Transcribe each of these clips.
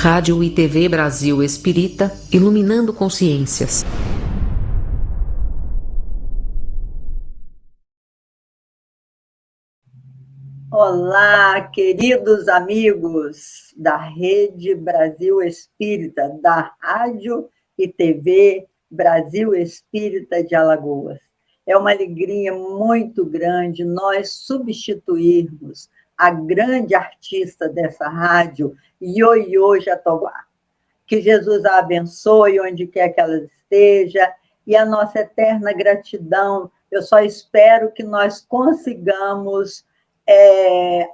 Rádio e TV Brasil Espírita, iluminando consciências. Olá, queridos amigos da Rede Brasil Espírita, da Rádio e TV Brasil Espírita de Alagoas. É uma alegria muito grande nós substituirmos a grande artista dessa rádio, Ioiô Jatobá. Que Jesus a abençoe onde quer que ela esteja e a nossa eterna gratidão. Eu só espero que nós consigamos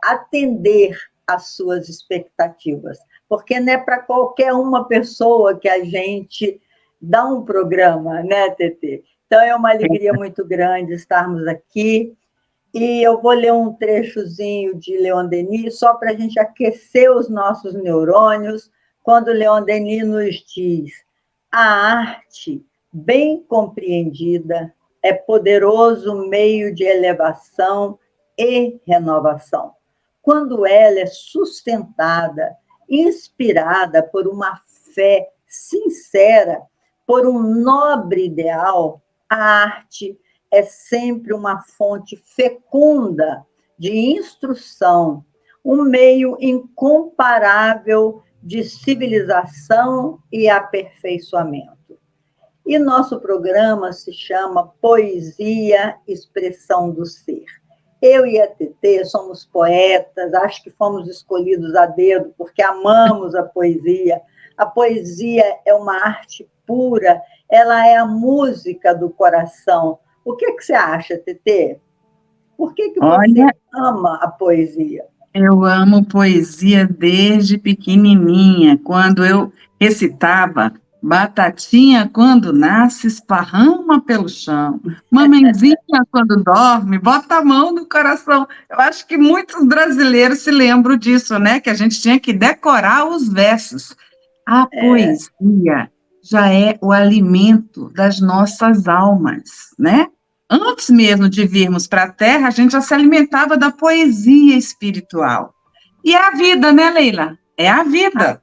atender às suas expectativas, porque não é para qualquer uma pessoa que a gente dá um programa, né, Tetê? Então, é uma alegria muito grande estarmos aqui, e eu vou ler um trechozinho de Leon Denis, só para a gente aquecer os nossos neurônios, quando Leon Denis nos diz: a arte, bem compreendida, é poderoso meio de elevação e renovação, quando ela é sustentada, inspirada por uma fé sincera, por um nobre ideal. A arte é sempre uma fonte fecunda de instrução, um meio incomparável de civilização e aperfeiçoamento. E nosso programa se chama Poesia, Expressão do Ser. Eu e a Tetê somos poetas, acho que fomos escolhidos a dedo porque amamos a poesia. A poesia é uma arte pura, ela é a música do coração. O que você acha, Tetê? Por que você ama a poesia? Eu amo poesia desde pequenininha. Quando eu recitava: batatinha quando nasce esparrama pelo chão, mamenzinha quando dorme bota a mão no coração. Eu acho que muitos brasileiros se lembram disso, né? Que a gente tinha que decorar os versos. A poesia já é o alimento das nossas almas, né? Antes mesmo de virmos para a Terra, a gente já se alimentava da poesia espiritual. E é a vida, né, Leila? É a vida.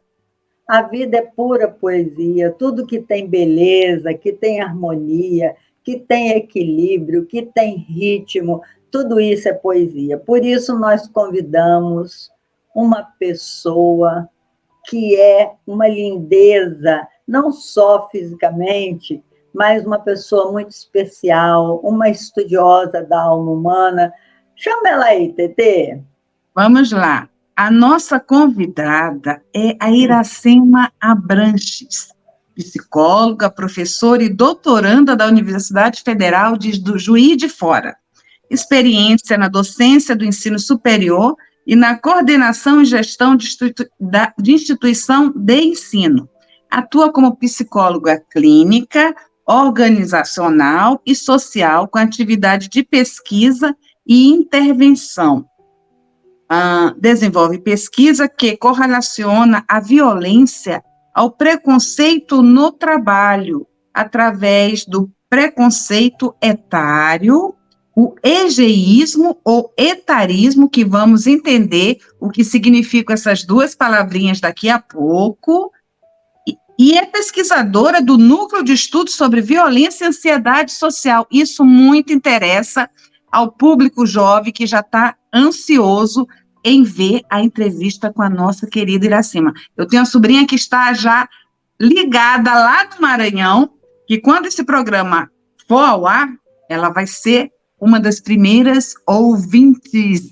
A vida é pura poesia, tudo que tem beleza, que tem harmonia, que tem equilíbrio, que tem ritmo, tudo isso é poesia. Por isso nós convidamos uma pessoa que é uma lindeza, não só fisicamente, mas uma pessoa muito especial, uma estudiosa da alma humana. Chama ela aí, Tetê. Vamos lá. A nossa convidada é a Iracema Abranches, psicóloga, professora e doutoranda da Universidade Federal do Juiz de Fora. Experiência na docência do ensino superior e na coordenação e gestão de instituição de ensino. Atua como psicóloga clínica, organizacional e social, com atividade de pesquisa e intervenção. Desenvolve pesquisa que correlaciona a violência ao preconceito no trabalho, através do preconceito etário, o egeísmo ou etarismo, que vamos entender o que significam essas duas palavrinhas daqui a pouco, e é pesquisadora do Núcleo de Estudos sobre Violência e Ansiedade Social. Isso muito interessa ao público jovem que já está ansioso em ver a entrevista com a nossa querida Iracema. Eu tenho uma sobrinha que está já ligada lá do Maranhão, que quando esse programa for ao ar, ela vai ser uma das primeiras ouvintes,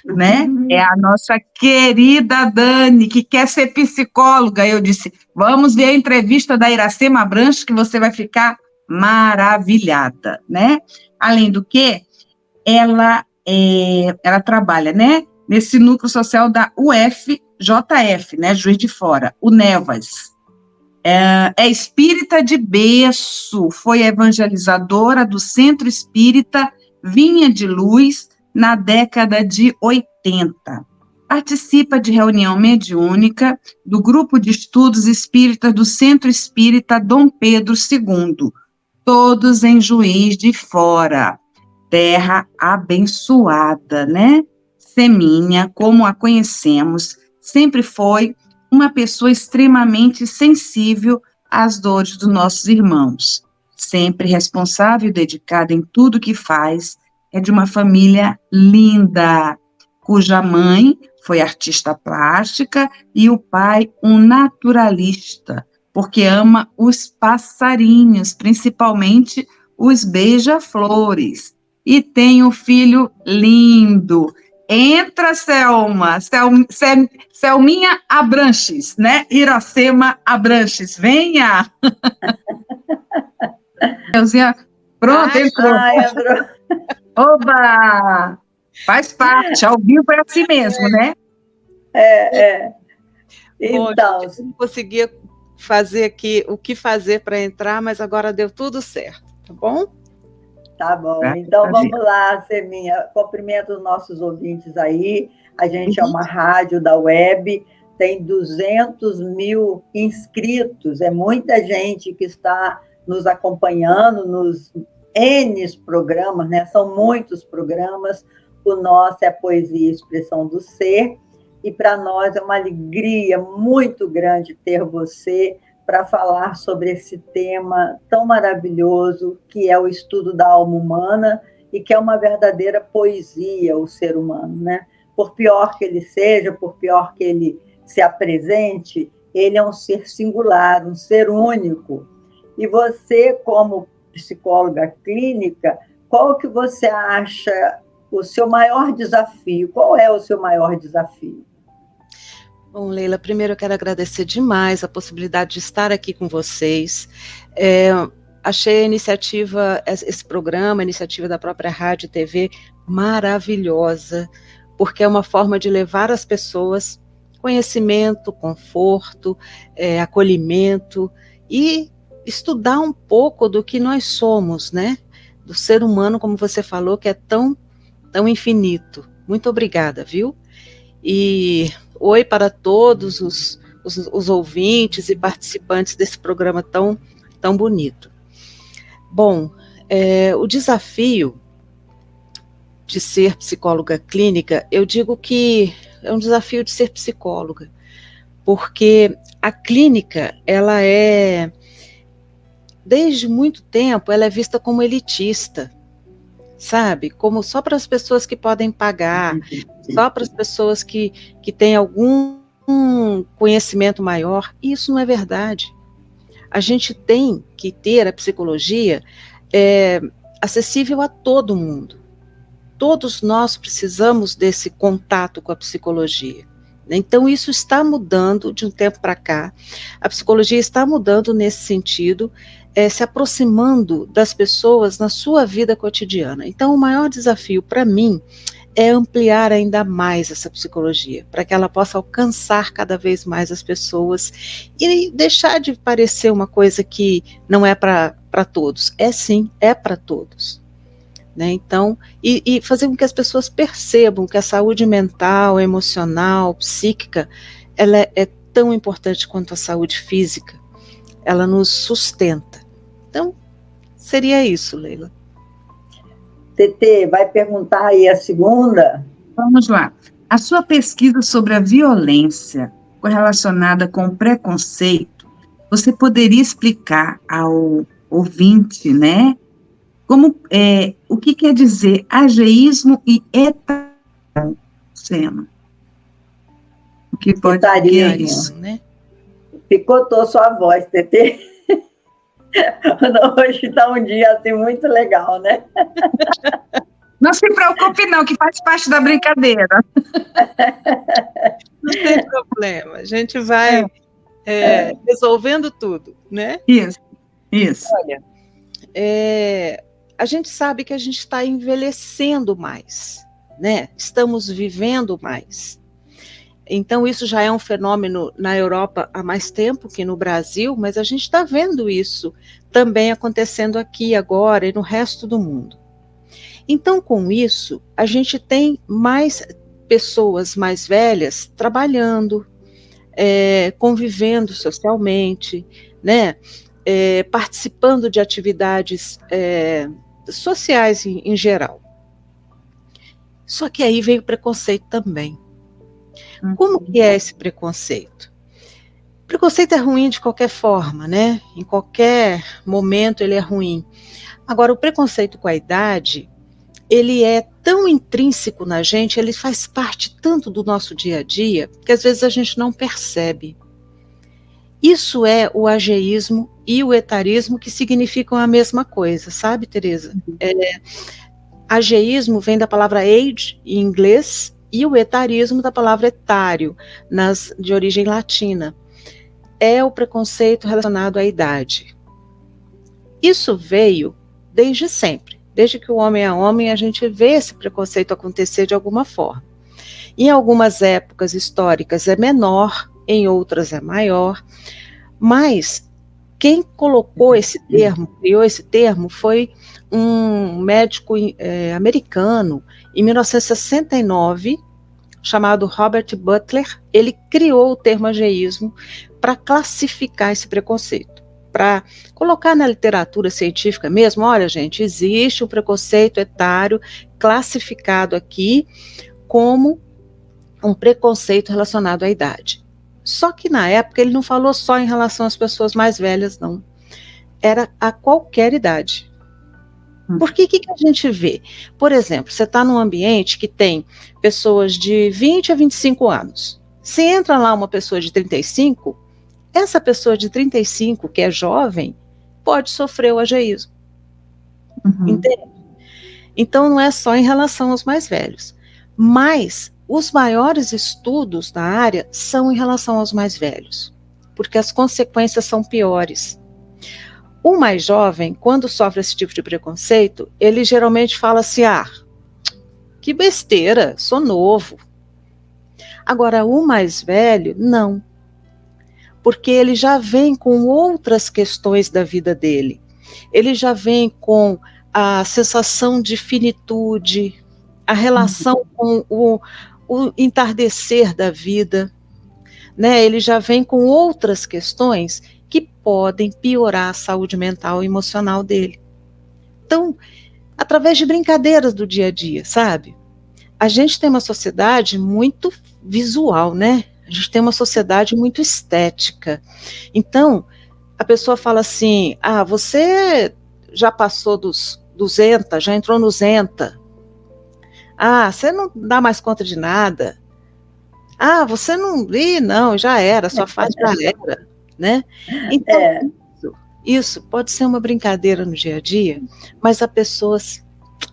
né? É a nossa querida Dani, que quer ser psicóloga. Eu disse, vamos ver a entrevista da Iracema Abranches, que você vai ficar maravilhada, né? Além do que, ela trabalha, né, nesse núcleo social da UFJF, né, Juiz de Fora, o Nevas. É espírita de berço, foi evangelizadora do Centro Espírita Vinha de Luz na década de 80. Participa de reunião mediúnica do Grupo de Estudos Espíritas do Centro Espírita Dom Pedro II, todos em Juiz de Fora. Terra abençoada, né? Seminha, como a conhecemos, sempre foi uma pessoa extremamente sensível às dores dos nossos irmãos. Sempre responsável e dedicada em tudo que faz, é de uma família linda, cuja mãe foi artista plástica e o pai um naturalista, porque ama os passarinhos, principalmente os beija-flores. E tem um filho lindo. Entra, Selma, Selminha Abranches, né? Iracema Abranches, venha! Elzinha, pronto, entrou. Entrou. Oba! Faz parte, ao vivo é assim mesmo, né? Então, bom, gente, eu não conseguia fazer aqui o que fazer para entrar, mas agora deu tudo certo, tá bom? Tá bom. Então, vamos lá, Seminha. Cumprimento os nossos ouvintes aí. A gente é uma rádio da web, tem 200 mil inscritos. É muita gente que está nos acompanhando nos N programas, né? São muitos programas. O nosso é Poesia e Expressão do Ser. E para nós é uma alegria muito grande ter você para falar sobre esse tema tão maravilhoso que é o estudo da alma humana e que é uma verdadeira poesia, o ser humano, né? Por pior que ele seja, por pior que ele se apresente, ele é um ser singular, um ser único. E você, como psicóloga clínica, qual que você acha o seu maior desafio? Qual é o seu maior desafio? Bom, Leila, primeiro eu quero agradecer demais a possibilidade de estar aqui com vocês. Achei a iniciativa, esse programa, a iniciativa da própria Rádio e TV, maravilhosa, porque é uma forma de levar às pessoas conhecimento, conforto, acolhimento e estudar um pouco do que nós somos, né? Do ser humano, como você falou, que é tão infinito. Muito obrigada, viu? E oi para todos os ouvintes e participantes desse programa tão bonito. Bom, o desafio de ser psicóloga clínica, eu digo que é um desafio de ser psicóloga, porque a clínica, ela desde muito tempo, ela é vista como elitista, sabe? Como só para as pessoas que podem pagar, só para as pessoas que têm algum conhecimento maior. Isso não é verdade. A gente tem que ter a psicologia acessível a todo mundo. Todos nós precisamos desse contato com a psicologia. Então, isso está mudando de um tempo para cá. A psicologia está mudando nesse sentido, se aproximando das pessoas na sua vida cotidiana. Então, o maior desafio para mim é ampliar ainda mais essa psicologia, para que ela possa alcançar cada vez mais as pessoas e deixar de parecer uma coisa que não é para todos. Sim, é para todos. Né? Então, e fazer com que as pessoas percebam que a saúde mental, emocional, psíquica, ela é tão importante quanto a saúde física. Ela nos sustenta. Então, seria isso, Leila. Tetê, vai perguntar aí a segunda? Vamos lá. A sua pesquisa sobre a violência correlacionada com o preconceito, você poderia explicar ao ouvinte, né? O que quer dizer ageísmo e etarismo, Sema? O que pode ser isso? Né? Picotou sua voz, Tetê. Hoje está um dia assim muito legal, né? Não se preocupe não, que faz parte da brincadeira. Não tem problema, a gente vai resolvendo tudo, né? Isso. Olha, a gente sabe que a gente está envelhecendo mais, né? Estamos vivendo mais. Então, isso já é um fenômeno na Europa há mais tempo que no Brasil, mas a gente está vendo isso também acontecendo aqui agora e no resto do mundo. Então, com isso, a gente tem mais pessoas mais velhas trabalhando, convivendo socialmente, né? Participando de atividades sociais em geral. Só que aí vem o preconceito também. Como que é esse preconceito? preconceito é ruim de qualquer forma, né? Em qualquer momento ele é ruim. Agora, o preconceito com a idade, ele é tão intrínseco na gente, ele faz parte tanto do nosso dia a dia, que às vezes a gente não percebe. Isso é o ageísmo e o etarismo, que significam a mesma coisa, sabe, Tereza? Ageísmo vem da palavra age, em inglês, e o etarismo da palavra etário, de origem latina. É o preconceito relacionado à idade. Isso veio desde sempre. Desde que o homem é homem, a gente vê esse preconceito acontecer de alguma forma. Em algumas épocas históricas é menor, em outras é maior, mas quem colocou esse termo, criou esse termo, foi um médico americano, em 1969, chamado Robert Butler. Ele criou o termo ageísmo para classificar esse preconceito, para colocar na literatura científica mesmo, olha gente, existe um preconceito etário classificado aqui como um preconceito relacionado à idade. Só que na época ele não falou só em relação às pessoas mais velhas, não. Era a qualquer idade. Porque o que a gente vê? Por exemplo, você está num ambiente que tem pessoas de 20 a 25 anos. Se entra lá uma pessoa de 35, essa pessoa de 35, que é jovem, pode sofrer o ageísmo. Entende? Então, não é só em relação aos mais velhos. Mas os maiores estudos da área são em relação aos mais velhos, porque as consequências são piores. O mais jovem, quando sofre esse tipo de preconceito, ele geralmente fala assim, que besteira, sou novo. Agora, o mais velho, não. Porque ele já vem com outras questões da vida dele. Ele já vem com a sensação de finitude, a relação com o entardecer da vida, né? Ele já vem com outras questões que podem piorar a saúde mental e emocional dele. Então, através de brincadeiras do dia a dia, sabe? A gente tem uma sociedade muito visual, né? A gente tem uma sociedade muito estética. Então, a pessoa fala assim, você já passou dos 200, já entrou no Zenta. Você não dá mais conta de nada. Você não... não, já era, sua fase já era, né? Então, isso pode ser uma brincadeira no dia a dia, mas a pessoa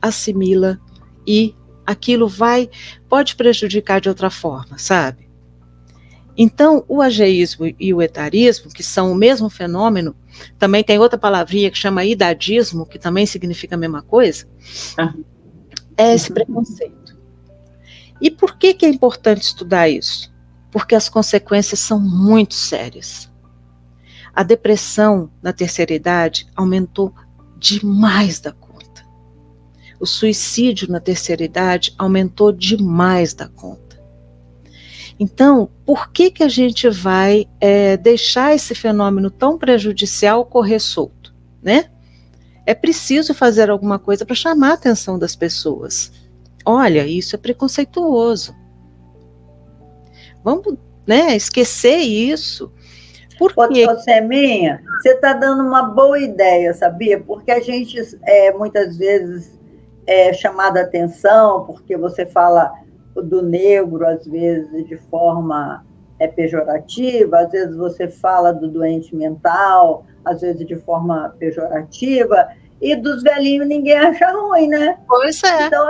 assimila e aquilo pode prejudicar de outra forma, sabe? Então, o ageísmo e o etarismo, que são o mesmo fenômeno, também tem outra palavrinha que chama idadismo, que também significa a mesma coisa, é esse preconceito. E por que é importante estudar isso? Porque as consequências são muito sérias. A depressão na terceira idade aumentou demais da conta. O suicídio na terceira idade aumentou demais da conta. Então, por que a gente vai deixar esse fenômeno tão prejudicial correr solto, né? É preciso fazer alguma coisa para chamar a atenção das pessoas. Olha, isso é preconceituoso. Vamos, esquecer isso. Porque... Ô, Seminha, você está dando uma boa ideia, sabia? Porque a gente muitas vezes é chamada a atenção, porque você fala do negro, às vezes, de forma pejorativa, às vezes você fala do doente mental, às vezes de forma pejorativa, e dos velhinhos ninguém acha ruim, né? Pois é. Então,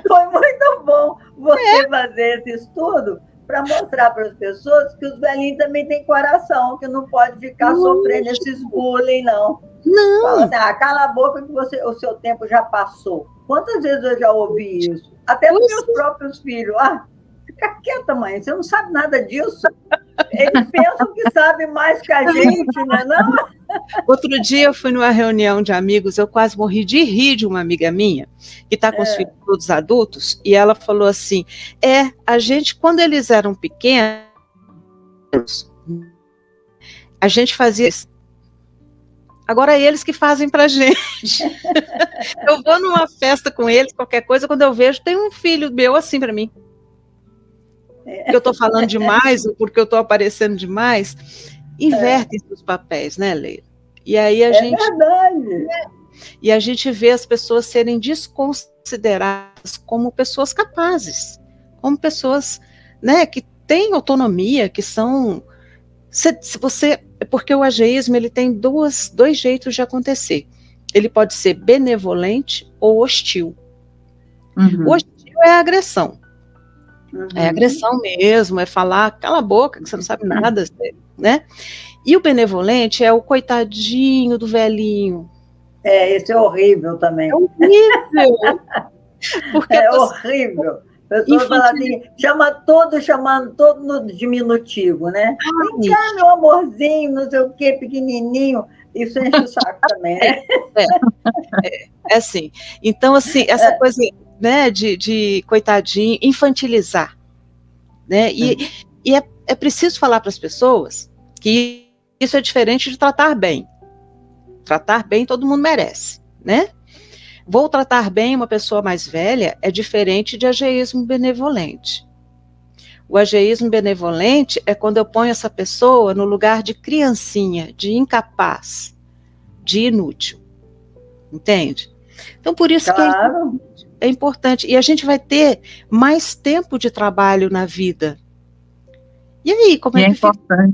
foi muito bom você fazer esse estudo para mostrar para as pessoas que os velhinhos também têm coração, que não pode ficar sofrendo esses bullying, não. Não. Fala assim, cala a boca que o seu tempo já passou. Quantas vezes eu já ouvi isso? Até dos meus próprios filhos. Fica quieta, mãe, você não sabe nada disso. Eles pensam que sabem mais que a gente, né? Não? Outro dia eu fui numa reunião de amigos, eu quase morri de rir de uma amiga minha, que está com os filhos todos adultos, e ela falou assim, a gente, quando eles eram pequenos, a gente fazia isso. Agora é eles que fazem pra gente. Eu vou numa festa com eles, qualquer coisa, quando eu vejo, tem um filho meu assim pra mim. porque eu estou falando demais ou porque eu estou aparecendo demais, invertem os papéis, né, Leila? E aí a gente... verdade. E a gente vê as pessoas serem desconsideradas como pessoas capazes, como pessoas, né, que têm autonomia, que são... Se você, porque o ageísmo ele tem dois jeitos de acontecer. Ele pode ser benevolente ou hostil. O hostil é a agressão. É agressão mesmo, é falar, cala a boca, que você não sabe nada, né? E o benevolente é o coitadinho do velhinho. Esse é horrível também. É horrível. Porque horrível. A pessoa fala assim, chamando todo no diminutivo, né? Vem cá, meu amorzinho, não sei o quê, pequenininho. Isso enche o saco também, né? É assim. Então, assim, essa coisa, né, de coitadinho, infantilizar, né? E é preciso falar para as pessoas que isso é diferente de tratar bem. Tratar bem todo mundo merece, né? Vou tratar bem uma pessoa mais velha é diferente de ageísmo benevolente. O ageísmo benevolente é quando eu ponho essa pessoa no lugar de criancinha, de incapaz, de inútil. Entende? Então, por isso que é importante. E a gente vai ter mais tempo de trabalho na vida. E aí, como é que fica?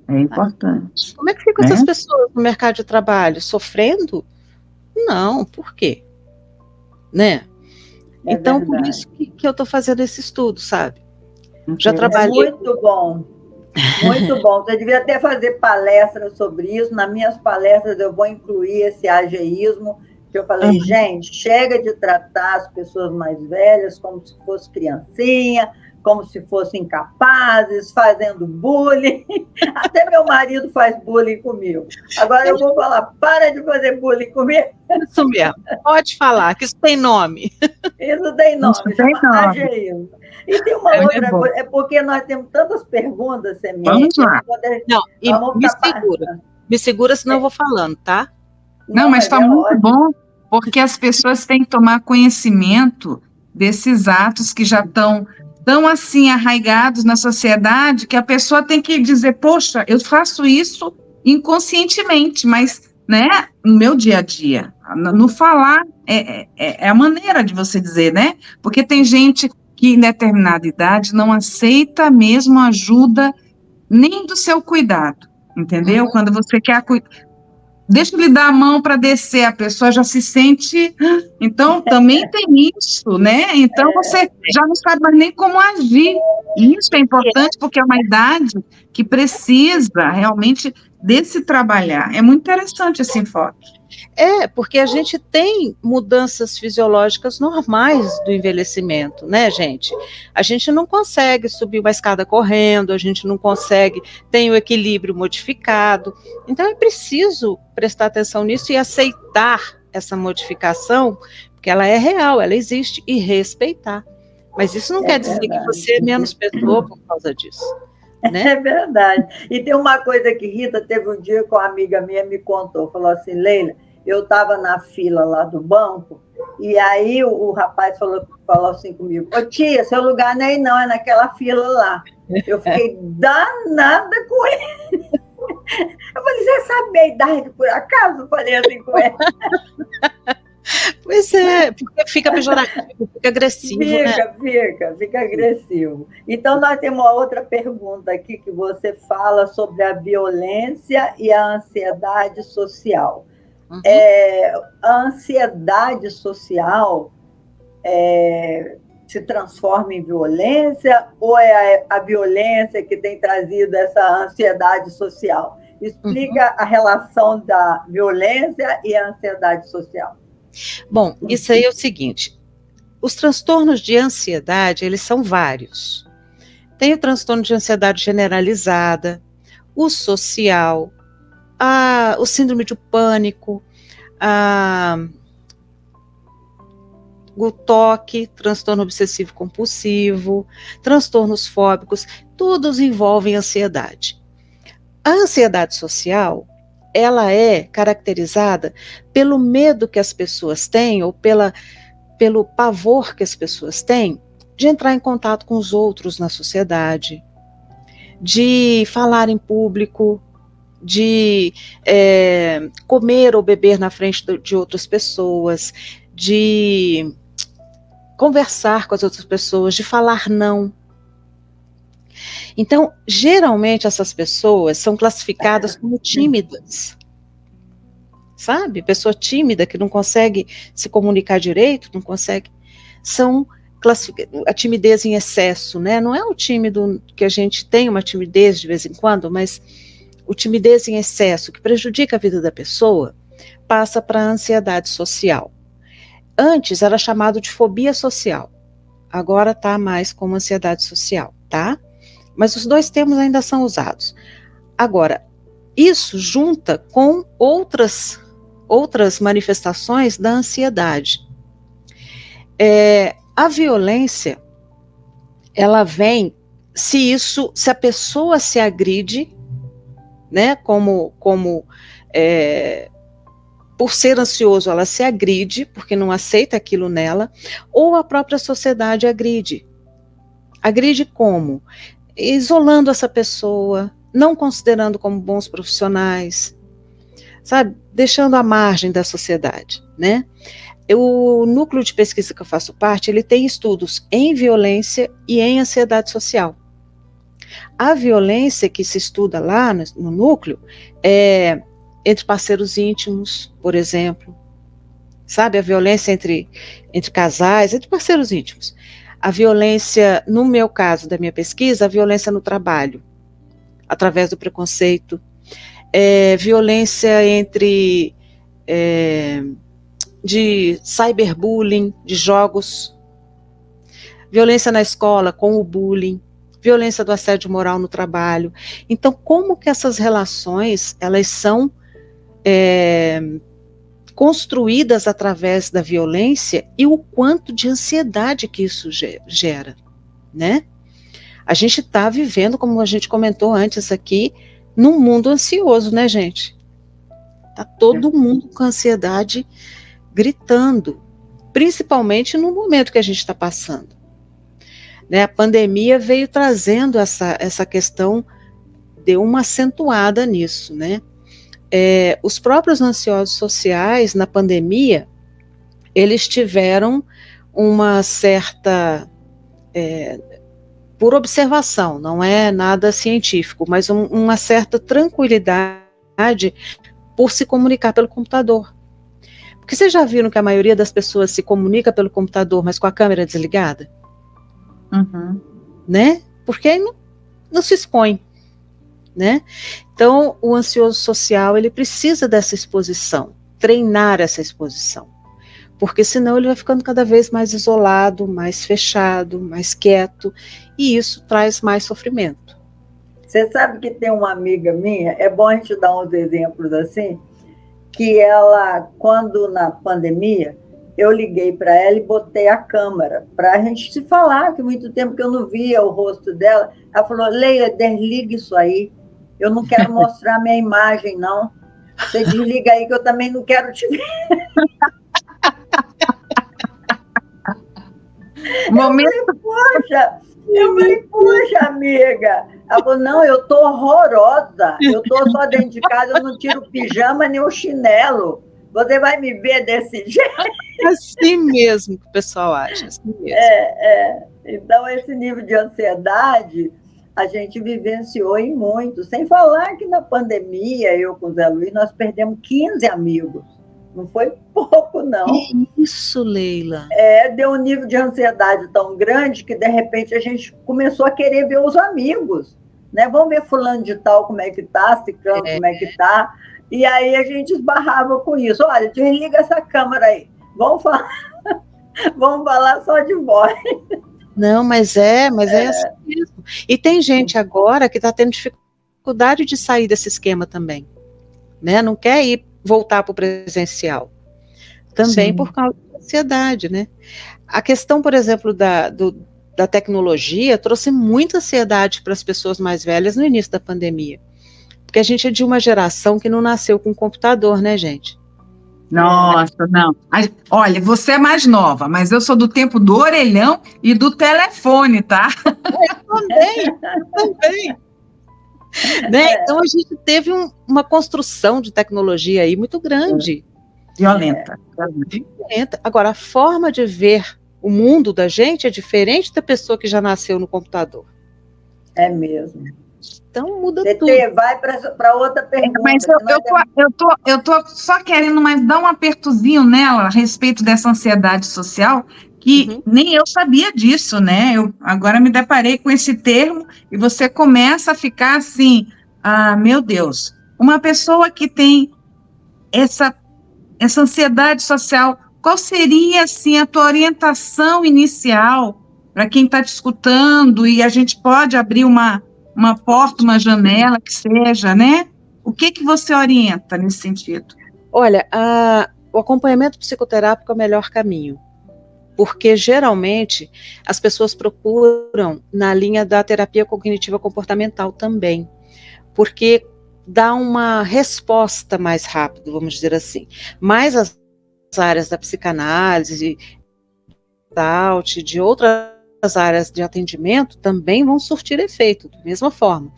É importante. Como é que ficam essas pessoas no mercado de trabalho? Sofrendo? Não, por quê? Né? Então, verdade. Por isso que eu estou fazendo esse estudo, sabe? Já trabalhei... Muito bom. Muito bom. Você devia até fazer palestras sobre isso. Nas minhas palestras eu vou incluir esse ageísmo, que eu falei, gente, chega de tratar as pessoas mais velhas como se fosse criancinha, como se fossem incapazes, fazendo bullying. Até meu marido faz bullying comigo. Agora eu vou falar, para de fazer bullying comigo. Isso mesmo, pode falar, que isso tem nome. Isso tem nome, chama ageísmo. E tem uma outra coisa, é porque nós temos tantas perguntas, Semente. Não, me segura, senão eu vou falando, tá? Não, mas está muito bom, porque as pessoas têm que tomar conhecimento desses atos que já estão tão assim arraigados na sociedade, que a pessoa tem que dizer, poxa, eu faço isso inconscientemente, mas, né, no meu dia a dia, no falar, é a maneira de você dizer, né, porque tem gente que em determinada idade não aceita mesmo ajuda nem do seu cuidado, entendeu? Quando você quer deixa eu lhe dar a mão para descer, a pessoa já se sente... Então, também tem isso, né? Então, você já não sabe mais nem como agir. E isso é importante porque é uma idade que precisa realmente desse trabalhar. É muito interessante esse enfoque. Porque a gente tem mudanças fisiológicas normais do envelhecimento, né, gente? A gente não consegue subir uma escada correndo, a gente não consegue, tem o equilíbrio modificado. Então é preciso prestar atenção nisso e aceitar essa modificação, porque ela é real, ela existe, e respeitar. Mas isso não quer dizer que você é menos pessoa por causa disso. Né? É verdade. E tem uma coisa que Rita teve um dia com uma amiga minha, me contou, falou assim, Leila, eu estava na fila lá do banco, e aí o rapaz falou assim comigo, ô tia, seu lugar não é aí não, é naquela fila lá. Eu fiquei danada com ele. Eu falei, você sabe a idade por acaso? Eu falei assim com ele. Pois é, porque fica pejorativo, fica agressivo, Fica agressivo. Então, nós temos uma outra pergunta aqui, que você fala sobre a violência e a ansiedade social. A ansiedade social se transforma em violência ou é a violência que tem trazido essa ansiedade social? Explica a relação da violência e a ansiedade social. Bom, isso aí é o seguinte, os transtornos de ansiedade, eles são vários. Tem o transtorno de ansiedade generalizada, o social, o síndrome de pânico, o TOC, transtorno obsessivo compulsivo, transtornos fóbicos, todos envolvem ansiedade. A ansiedade social, ela é caracterizada pelo medo que as pessoas têm, ou pelo pavor que as pessoas têm, de entrar em contato com os outros na sociedade, de falar em público, de comer ou beber na frente de outras pessoas, de conversar com as outras pessoas, de falar não. Então, geralmente essas pessoas são classificadas como tímidas, sabe? Pessoa tímida que não consegue se comunicar direito, não consegue, são a timidez em excesso, né? Não é o tímido que a gente tem uma timidez de vez em quando, mas o timidez em excesso que prejudica a vida da pessoa passa para a ansiedade social. Antes era chamado de fobia social, agora está mais como ansiedade social, tá? Mas os dois termos ainda são usados. Agora, isso junta com outras manifestações da ansiedade. A violência, ela vem se a pessoa se agride, né, por ser ansioso, ela se agride, porque não aceita aquilo nela, ou a própria sociedade agride. Agride como? Isolando essa pessoa, não considerando como bons profissionais, sabe? Deixando à margem da sociedade, né? O núcleo de pesquisa que eu faço parte, ele tem estudos em violência e em ansiedade social. A violência que se estuda lá no núcleo é entre parceiros íntimos, por exemplo, sabe? A violência entre casais, entre parceiros íntimos. A violência, no meu caso, da minha pesquisa, a violência no trabalho, através do preconceito, violência de cyberbullying, de jogos, violência na escola com o bullying, violência do assédio moral no trabalho. Então, como que essas relações, elas são construídas através da violência e o quanto de ansiedade que isso gera, né? A gente está vivendo, como a gente comentou antes aqui, num mundo ansioso, né, gente? Tá todo mundo com ansiedade gritando, principalmente no momento que a gente está passando. Né? A pandemia veio trazendo essa questão, deu uma acentuada nisso, né? Os próprios ansiosos sociais, na pandemia, eles tiveram uma certa, por observação, não é nada científico, mas uma certa tranquilidade por se comunicar pelo computador. Porque vocês já viram que a maioria das pessoas se comunica pelo computador, mas com a câmera desligada? Uhum. Né? Porque aí não se expõe. Né? Então, o ansioso social, ele precisa dessa exposição, treinar essa exposição, porque senão ele vai ficando cada vez mais isolado, mais fechado, mais quieto, e isso traz mais sofrimento. Você sabe que tem uma amiga minha, é bom a gente dar uns exemplos assim, que ela, quando na pandemia, eu liguei para ela e botei a câmera para a gente se falar, que muito tempo que eu não via o rosto dela. Ela falou: Leila, desliga isso aí, eu não quero mostrar minha imagem, não. Você desliga aí que eu também não quero te ver. Eu falei, poxa, amiga. Ela falou: não, eu tô horrorosa, eu tô só dentro de casa, eu não tiro o pijama nem o chinelo. Você vai me ver desse jeito? Assim mesmo que o pessoal acha, assim mesmo. Então, esse nível de ansiedade a gente vivenciou em muito. Sem falar que na pandemia, eu com o Zé Luiz, nós perdemos 15 amigos. Não foi pouco, não. Isso, Leila. Deu um nível de ansiedade tão grande que, de repente, a gente começou a querer ver os amigos. Né? Vamos ver fulano de tal como é que tá, ciclano como é que tá. E aí a gente esbarrava com isso. Olha, desliga essa câmera aí. Vamos falar só de voz. Não, mas é assim mesmo. E tem gente agora que está tendo dificuldade de sair desse esquema também. Né? Não quer voltar para o presencial. Também Sim. Por causa da ansiedade, né? A questão, por exemplo, da tecnologia trouxe muita ansiedade para as pessoas mais velhas no início da pandemia. Porque a gente é de uma geração que não nasceu com computador, né, gente? Nossa, não. Olha, você é mais nova, mas eu sou do tempo do orelhão e do telefone, tá? Eu também. Né? Então a gente teve uma construção de tecnologia aí muito grande. Violenta. Agora, a forma de ver o mundo da gente é diferente da pessoa que já nasceu no computador. É mesmo. Então muda TT, tudo. vai para outra pergunta. Mas eu tô só querendo mais dar um apertozinho nela a respeito dessa ansiedade social, que nem eu sabia disso, né? Eu agora me deparei com esse termo e você começa a ficar assim, meu Deus, uma pessoa que tem essa ansiedade social, qual seria, assim, a tua orientação inicial para quem está te escutando e a gente pode abrir uma porta, uma janela, que seja, né? O que você orienta nesse sentido? Olha, o acompanhamento psicoterápico é o melhor caminho, porque geralmente as pessoas procuram na linha da terapia cognitiva comportamental também, porque dá uma resposta mais rápido, vamos dizer assim. Mas as áreas da psicanálise, de outras áreas de atendimento também vão surtir efeito, da mesma forma.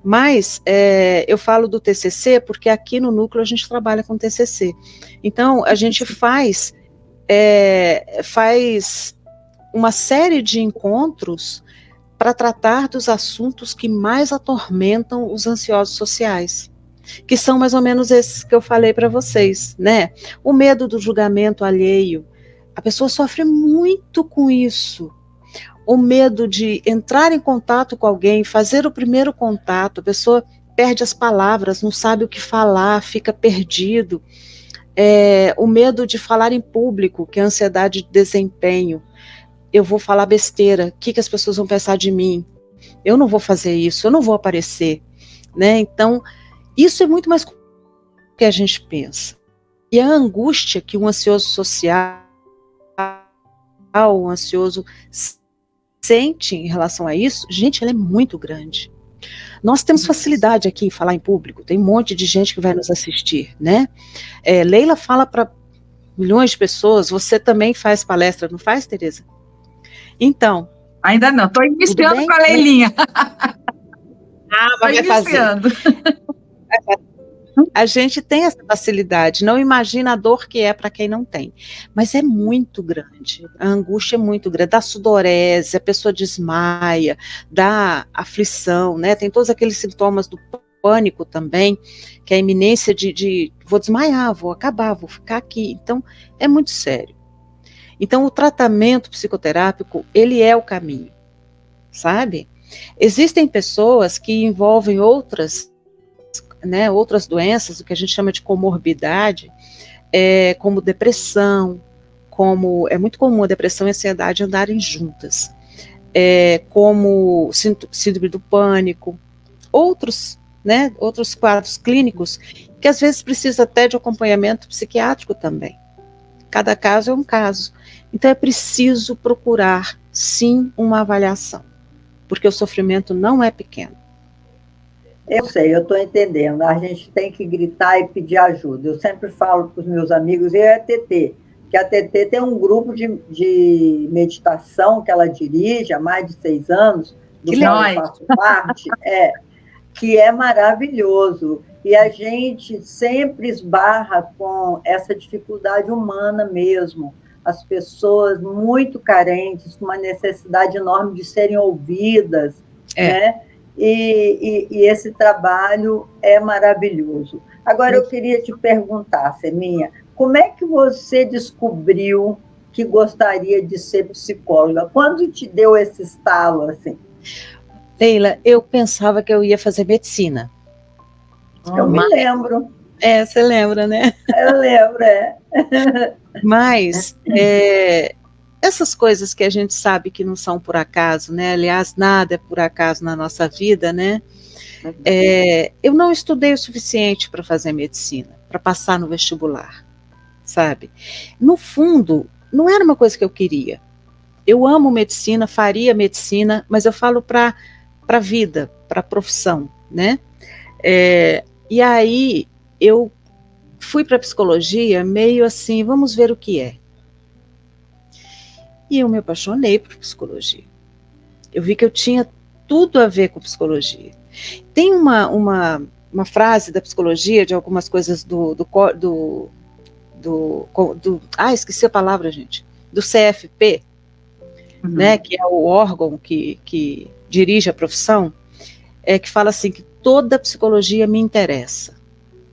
Mas eu falo do TCC porque aqui no núcleo a gente trabalha com TCC. Então, a gente faz uma série de encontros para tratar dos assuntos que mais atormentam os ansiosos sociais, que são mais ou menos esses que eu falei para vocês, né? O medo do julgamento alheio, a pessoa sofre muito com isso. O medo de entrar em contato com alguém, fazer o primeiro contato, a pessoa perde as palavras, não sabe o que falar, fica perdido. O medo de falar em público, que é a ansiedade de desempenho. Eu vou falar besteira, o que as pessoas vão pensar de mim? Eu não vou fazer isso, eu não vou aparecer, né? Então, isso é muito mais do que a gente pensa. E a angústia que um ansioso social, um ansioso sente em relação a isso, gente, ela é muito grande. Nós temos facilidade aqui em falar em público, tem um monte de gente que vai nos assistir, né? Leila fala para milhões de pessoas, você também faz palestra, não faz, Tereza? Então. Ainda não, estou iniciando com a Leilinha. Mas vai fazer. A gente tem essa facilidade, não imagina a dor que é para quem não tem, mas é muito grande, a angústia é muito grande, dá sudorese, a pessoa desmaia, dá aflição, né? Tem todos aqueles sintomas do pânico também, que é a iminência de vou desmaiar, vou acabar, vou ficar aqui, então é muito sério. Então o tratamento psicoterápico, ele é o caminho, sabe? Existem pessoas que envolvem outras doenças, o que a gente chama de comorbidade, como depressão, como é muito comum a depressão e a ansiedade andarem juntas, como síndrome do pânico, outros quadros clínicos, que às vezes precisa até de acompanhamento psiquiátrico também. Cada caso é um caso. Então é preciso procurar, sim, uma avaliação, porque o sofrimento não é pequeno. Eu sei, eu estou entendendo. A gente tem que gritar e pedir ajuda. Eu sempre falo para os meus amigos, e a TT, que a TT tem um grupo de meditação que ela dirige há mais de 6 anos, do qual eu faço parte, que é maravilhoso. E a gente sempre esbarra com essa dificuldade humana mesmo. As pessoas muito carentes, com uma necessidade enorme de serem ouvidas, né? E esse trabalho é maravilhoso. Agora, eu queria te perguntar, Seminha, como é que você descobriu que gostaria de ser psicóloga? Quando te deu esse estalo, assim? Leila, eu pensava que eu ia fazer medicina. Eu me lembro. Você lembra, né? Eu lembro, Mas essas coisas que a gente sabe que não são por acaso, né? Aliás, nada é por acaso na nossa vida, né? Eu não estudei o suficiente para fazer medicina, para passar no vestibular, sabe? No fundo, não era uma coisa que eu queria. Eu amo medicina, faria medicina, mas eu falo para a vida, para a profissão, né? E aí eu fui para a psicologia meio assim, vamos ver o que é. E eu me apaixonei por psicologia. Eu vi que eu tinha tudo a ver com psicologia. Tem uma frase da psicologia, de algumas coisas esqueci a palavra, gente, do CFP, né, que é o órgão que dirige a profissão, que fala assim, que toda psicologia me interessa.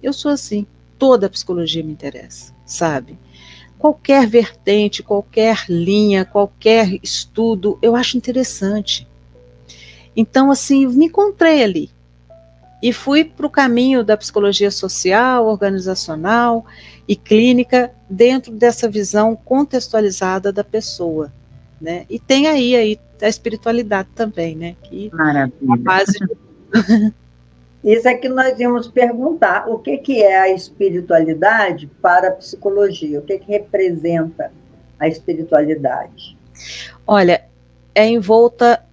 Eu sou assim, toda psicologia me interessa, sabe? Qualquer vertente, qualquer linha, qualquer estudo, eu acho interessante. Então, assim, me encontrei ali. E fui para o caminho da psicologia social, organizacional e clínica, dentro dessa visão contextualizada da pessoa, né? E tem aí a espiritualidade também, né? Que Maravilha. é a base de... Isso é que nós íamos perguntar, o que é a espiritualidade para a psicologia? O que representa a espiritualidade? Olha, é envolta,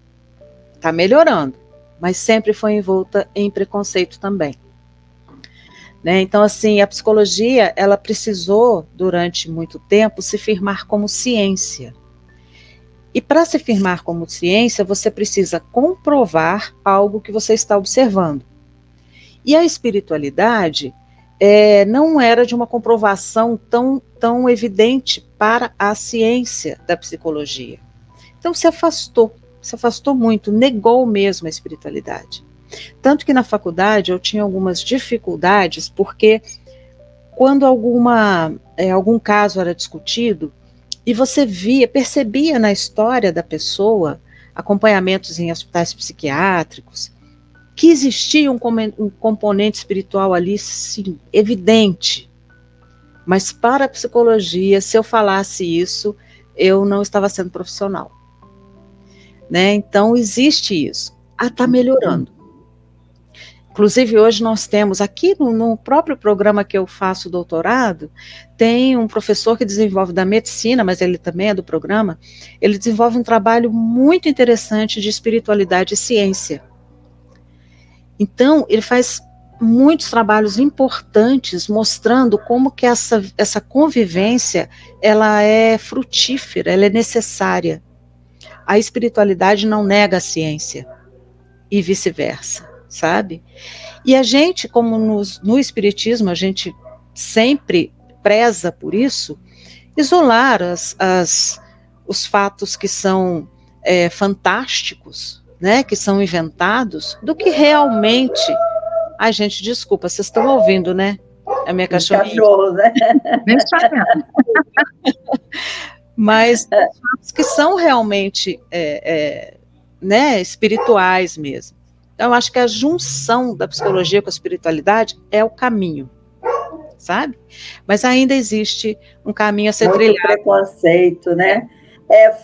está melhorando, mas sempre foi envolta em preconceito também. Né? Então, assim, a psicologia, ela precisou, durante muito tempo, se firmar como ciência. E para se firmar como ciência, você precisa comprovar algo que você está observando. E a espiritualidade não era de uma comprovação tão evidente para a ciência da psicologia. Então se afastou muito, negou mesmo a espiritualidade. Tanto que na faculdade eu tinha algumas dificuldades, porque quando algum caso era discutido, e você percebia na história da pessoa, acompanhamentos em hospitais psiquiátricos, que existia um componente espiritual ali, sim, evidente. Mas para a psicologia, se eu falasse isso, eu não estava sendo profissional. Né? Então, existe isso. Está melhorando. Inclusive, hoje nós temos, aqui no próprio programa que eu faço doutorado, tem um professor que desenvolve da medicina, mas ele também é do programa, ele desenvolve um trabalho muito interessante de espiritualidade e ciência. Então, ele faz muitos trabalhos importantes mostrando como que essa convivência, ela é frutífera, ela é necessária. A espiritualidade não nega a ciência e vice-versa, sabe? E a gente, como no espiritismo, a gente sempre preza por isso, isolar os fatos que são fantásticos, né, que são inventados, do que realmente... Ai, gente, desculpa, vocês estão ouvindo, né? A minha cachorrinha. Cachorro, né? Mas os que são realmente né, espirituais mesmo. Então, eu acho que a junção da psicologia com a espiritualidade é o caminho, sabe? Mas ainda existe um caminho a ser trilhado. Muito preconceito, né?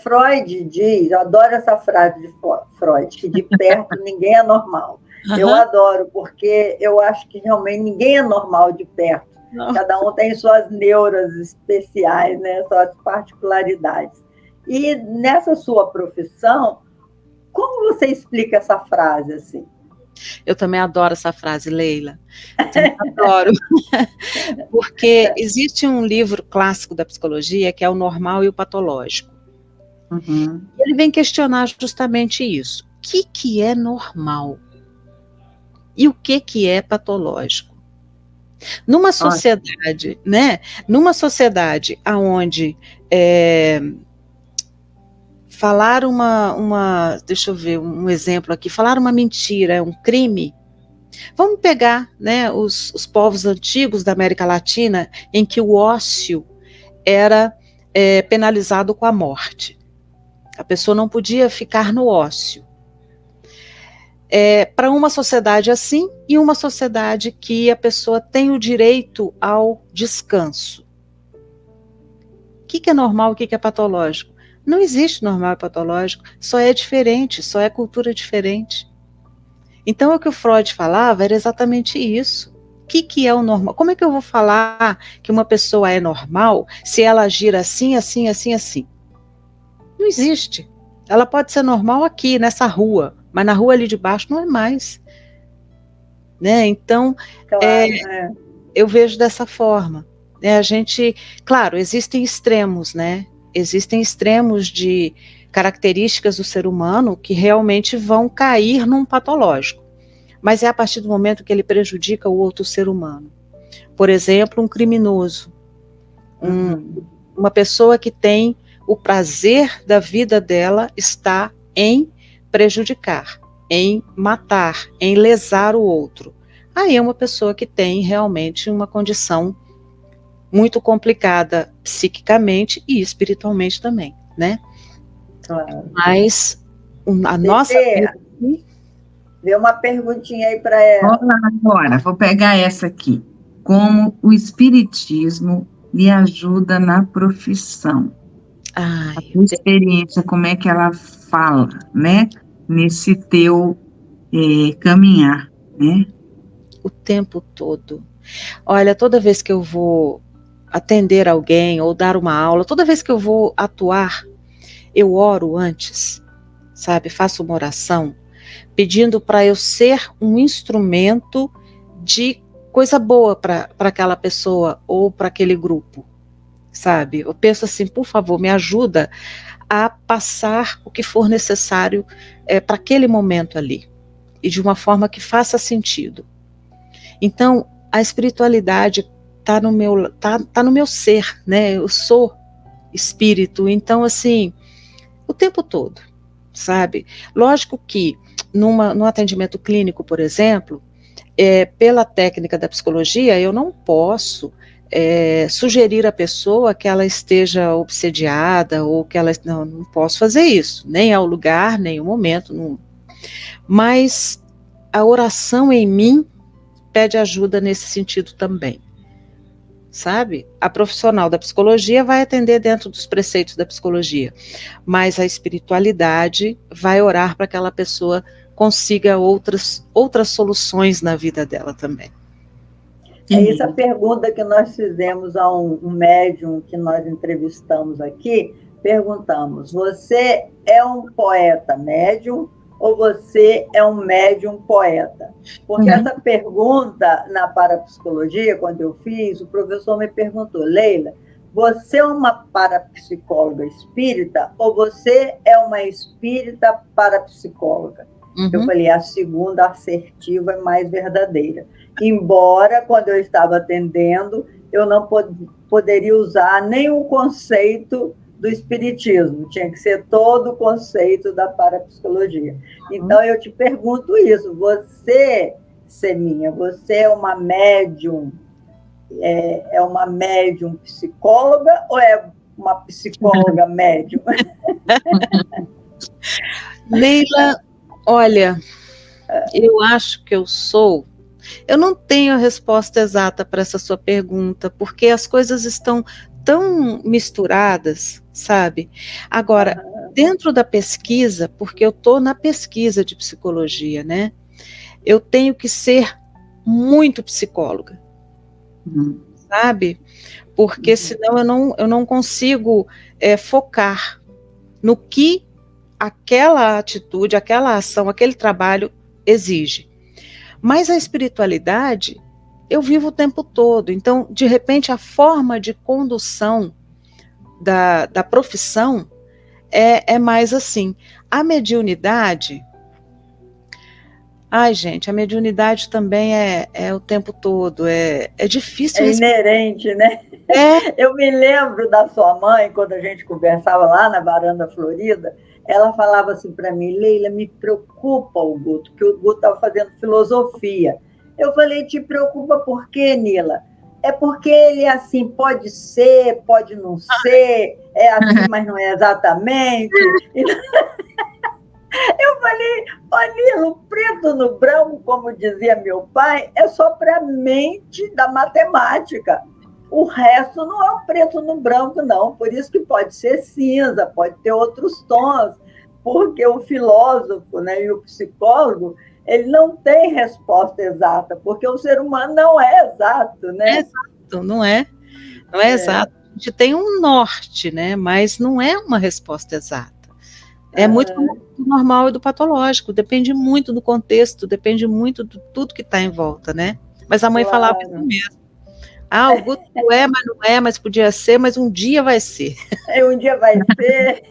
Freud diz, eu adoro essa frase de Freud, que de perto ninguém é normal. Eu adoro, porque eu acho que realmente ninguém é normal de perto. Não. Cada um tem suas neuras especiais, né? Suas particularidades. E nessa sua profissão, como você explica essa frase assim? Eu também adoro essa frase, Leila. Adoro. Porque existe um livro clássico da psicologia que é O Normal e o Patológico. Uhum. Ele vem questionar justamente isso. O que é normal? E o que é patológico? Numa sociedade, né? Numa sociedade onde falar deixa eu ver um exemplo aqui, falar uma mentira é um crime. Vamos pegar, né, os povos antigos da América Latina, em que o ócio era penalizado com a morte. A pessoa não podia ficar no ócio. Para uma sociedade assim, e uma sociedade que a pessoa tem o direito ao descanso. O que é normal, o que é patológico? Não existe normal e patológico, só é diferente, só é cultura diferente. Então, o que o Freud falava era exatamente isso. O que é o normal? Como é que eu vou falar que uma pessoa é normal se ela agir assim, assim, assim, assim? Não existe. Ela pode ser normal aqui, nessa rua, mas na rua ali de baixo não é mais. Né? Então, claro, eu vejo dessa forma. A gente, claro, existem extremos, né? Existem extremos de características do ser humano que realmente vão cair num patológico. Mas é a partir do momento que ele prejudica o outro ser humano. Por exemplo, um criminoso. Uma pessoa que tem o prazer da vida dela está em prejudicar, em matar, em lesar o outro. Aí é uma pessoa que tem realmente uma condição muito complicada psiquicamente e espiritualmente também, né? Claro. Mas a nossa vida... Deu uma perguntinha aí para ela. Vamos lá agora, vou pegar essa aqui. Como o espiritismo lhe ajuda na profissão? Ai, A tua experiência, como é que ela fala, né? Nesse teu caminhar, né? o tempo todo. Olha, toda vez que eu vou atender alguém ou dar uma aula, toda vez que eu vou atuar, eu oro antes, sabe? Faço uma oração pedindo para eu ser um instrumento de coisa boa para aquela pessoa ou para aquele grupo, sabe? Eu penso assim, por favor, me ajuda a passar o que for necessário para aquele momento ali, e de uma forma que faça sentido. Então, a espiritualidade está no meu ser, né? Eu sou espírito, então assim, o tempo todo, sabe? Lógico que num atendimento clínico, por exemplo, pela técnica da psicologia, eu não posso sugerir à pessoa que ela esteja obsediada ou que ela... Não posso fazer isso, nem ao lugar, nem ao momento. Não. Mas a oração em mim pede ajuda nesse sentido também, sabe? A profissional da psicologia vai atender dentro dos preceitos da psicologia, mas a espiritualidade vai orar para que aquela pessoa consiga outras soluções na vida dela também. É essa pergunta que nós fizemos a um médium que nós entrevistamos aqui, perguntamos, você é um poeta médium ou você é um médium poeta? Porque essa pergunta na parapsicologia, quando eu fiz, o professor me perguntou, Leila, você é uma parapsicóloga espírita ou você é uma espírita parapsicóloga? Eu falei, a segunda assertiva é mais verdadeira. Embora, quando eu estava atendendo, eu não poderia usar nenhum conceito do espiritismo, tinha que ser todo o conceito da parapsicologia. Então, eu te pergunto isso, você, Seminha, você é uma médium, é uma médium psicóloga ou é uma psicóloga médium? Leila, olha, eu acho que eu não tenho a resposta exata para essa sua pergunta, porque as coisas estão tão misturadas, sabe? Agora, dentro da pesquisa, porque eu estou na pesquisa de psicologia, né? Eu tenho que ser muito psicóloga, sabe? Porque senão eu não consigo focar no que aquela atitude, aquela ação, aquele trabalho exige. Mas a espiritualidade, eu vivo o tempo todo. Então, de repente, a forma de condução da profissão é mais assim. A mediunidade... Ai, gente, a mediunidade também é o tempo todo. É difícil... É inerente, né? Eu me lembro da sua mãe, quando a gente conversava lá na Varanda Florida, ela falava assim para mim, Leila, me preocupa o Guto, porque o Guto estava fazendo filosofia. Eu falei, te preocupa por quê, Nila? É porque ele, assim, pode ser, pode não ser, é assim, mas não é exatamente. Eu falei, Nila, o preto no branco, como dizia meu pai, é só para a mente da matemática. O resto não é o preto no branco, não. Por isso que pode ser cinza, pode ter outros tons, porque o filósofo, né, e o psicólogo, ele não tem resposta exata, porque o ser humano não é exato, né? É exato, não é? Não é exato. A gente tem um norte, né, mas não é uma resposta exata. É muito do normal e do patológico, depende muito do contexto, depende muito de tudo que está em volta, né? Mas a mãe falava isso mesmo. Ah, o Guto não é, mas podia ser, mas um dia vai ser. Um dia vai ser.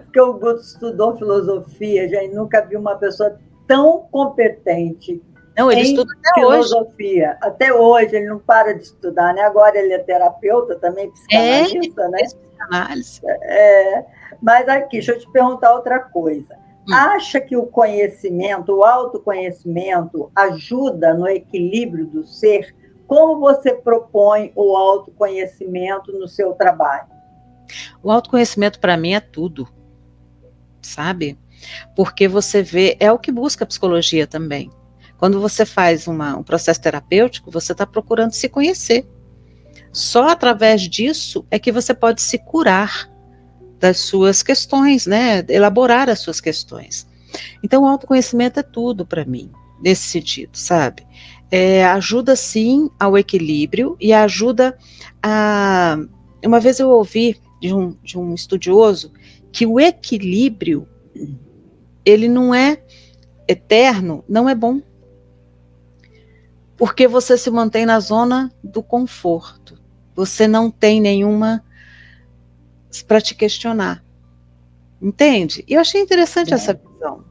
Porque o Guto estudou filosofia, já nunca vi uma pessoa tão competente Não, ele em estuda até filosofia. hoje. Até hoje, ele não para de estudar, né? Agora ele é terapeuta também, psicanalista, né? Psicanálise. Mas aqui, deixa eu te perguntar outra coisa. Acha que o conhecimento, o autoconhecimento, ajuda no equilíbrio do ser? Como você propõe o autoconhecimento no seu trabalho? O autoconhecimento, para mim, é tudo, sabe? Porque você vê, é o que busca a psicologia também. Quando você faz um processo terapêutico, você está procurando se conhecer. Só através disso é que você pode se curar das suas questões, né? Elaborar as suas questões. Então, o autoconhecimento é tudo para mim, nesse sentido, sabe? Ajuda, sim, ao equilíbrio e ajuda a... Uma vez eu ouvi de um estudioso que o equilíbrio, ele não é eterno, não é bom. Porque você se mantém na zona do conforto. Você não tem nenhuma para te questionar. Entende? E eu achei interessante essa visão.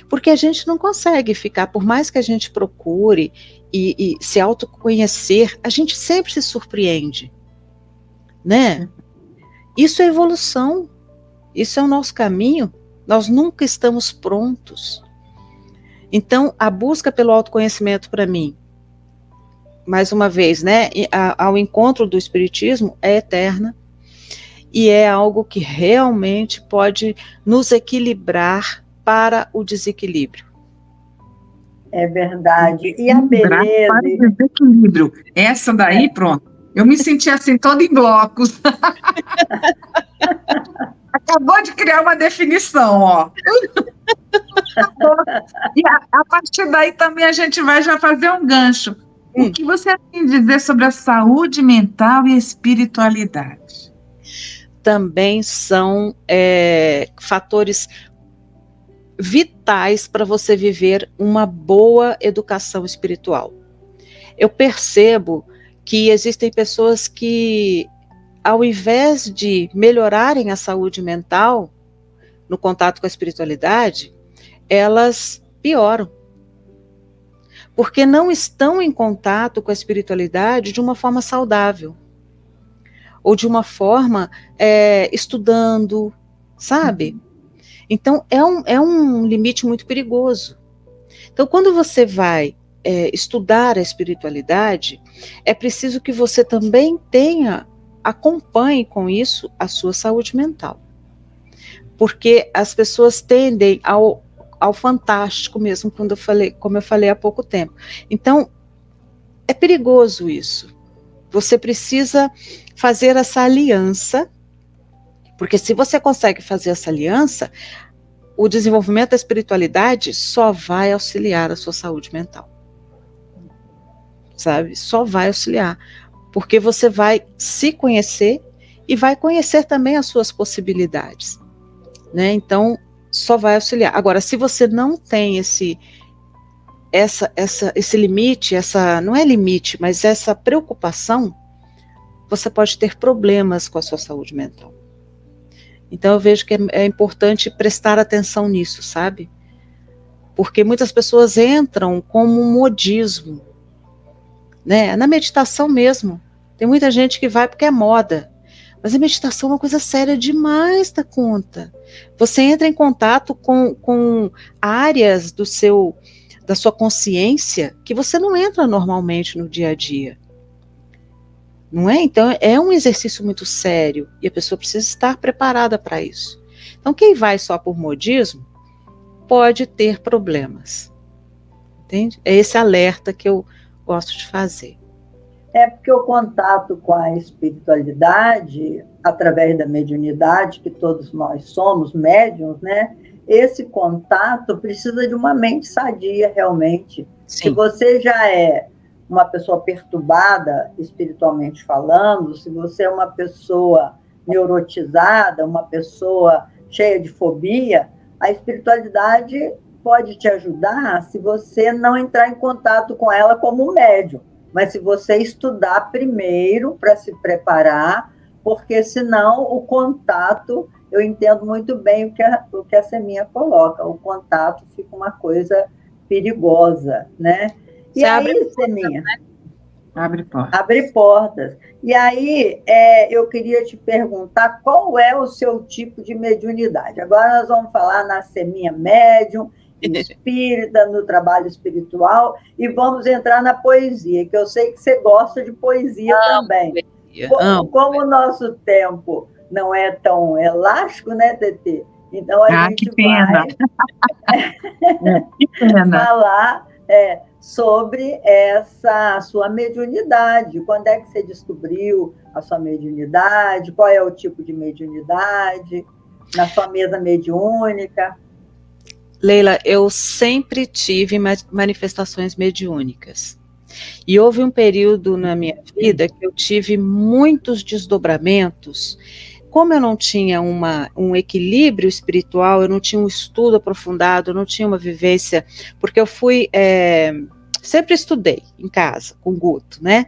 Porque a gente não consegue ficar, por mais que a gente procure e se autoconhecer, a gente sempre se surpreende. Né? Isso é evolução. Isso é o nosso caminho. Nós nunca estamos prontos. Então, a busca pelo autoconhecimento, para mim, mais uma vez, né, ao encontro do espiritismo, é eterna e é algo que realmente pode nos equilibrar para o desequilíbrio. É verdade. E a beleza... Para o desequilíbrio. Essa daí, pronto. Eu me senti assim, toda em blocos. Acabou de criar uma definição, ó. E a partir daí também a gente vai já fazer um gancho. O que você tem a dizer sobre a saúde mental e a espiritualidade? Também são fatores vitais para você viver uma boa educação espiritual. Eu percebo que existem pessoas que, ao invés de melhorarem a saúde mental no contato com a espiritualidade, elas pioram. Porque não estão em contato com a espiritualidade de uma forma saudável. Ou de uma forma estudando, sabe? Então, é um limite muito perigoso. Então, quando você vai estudar a espiritualidade, é preciso que você também acompanhe com isso a sua saúde mental. Porque as pessoas tendem ao fantástico mesmo, como eu falei há pouco tempo. Então, é perigoso isso. Você precisa fazer essa aliança, porque se você consegue fazer essa aliança, o desenvolvimento da espiritualidade só vai auxiliar a sua saúde mental. Sabe? Só vai auxiliar. Porque você vai se conhecer e vai conhecer também as suas possibilidades. Né? Então, só vai auxiliar. Agora, se você não tem esse limite, não é limite, mas essa preocupação, você pode ter problemas com a sua saúde mental. Então, eu vejo que é importante prestar atenção nisso, sabe? Porque muitas pessoas entram como um modismo, né? Na meditação mesmo. Tem muita gente que vai porque é moda. Mas a meditação é uma coisa séria demais da conta. Você entra em contato com áreas da sua consciência que você não entra normalmente no dia a dia. Não é? Então, é um exercício muito sério e a pessoa precisa estar preparada para isso. Então, quem vai só por modismo pode ter problemas. Entende? É esse alerta que eu gosto de fazer. É porque o contato com a espiritualidade, através da mediunidade, que todos nós somos médiuns, né? Esse contato precisa de uma mente sadia, realmente. Sim. Se você já é uma pessoa perturbada, espiritualmente falando, se você é uma pessoa neurotizada, uma pessoa cheia de fobia, a espiritualidade pode te ajudar se você não entrar em contato com ela como médium. mas se você estudar primeiro para se preparar, porque senão o contato, eu entendo muito bem o que a Seminha coloca, o contato fica uma coisa perigosa, né? E aí, Seminha... Abre portas. Abre portas. E aí, eu queria te perguntar qual é o seu tipo de mediunidade. Agora nós vamos falar na Seminha médium, espírita, no trabalho espiritual, e vamos entrar na poesia, que eu sei que você gosta de poesia também. Como o nosso tempo não é tão elástico, né, Tetê? Então a gente vai que pena. falar sobre essa sua mediunidade. Quando é que você descobriu a sua mediunidade? Qual é o tipo de mediunidade? Na sua mesa mediúnica? Leila, eu sempre tive manifestações mediúnicas. E houve um período na minha vida que eu tive muitos desdobramentos. Como eu não tinha um equilíbrio espiritual, eu não tinha um estudo aprofundado, eu não tinha uma vivência, porque eu sempre estudei em casa, com Guto, né?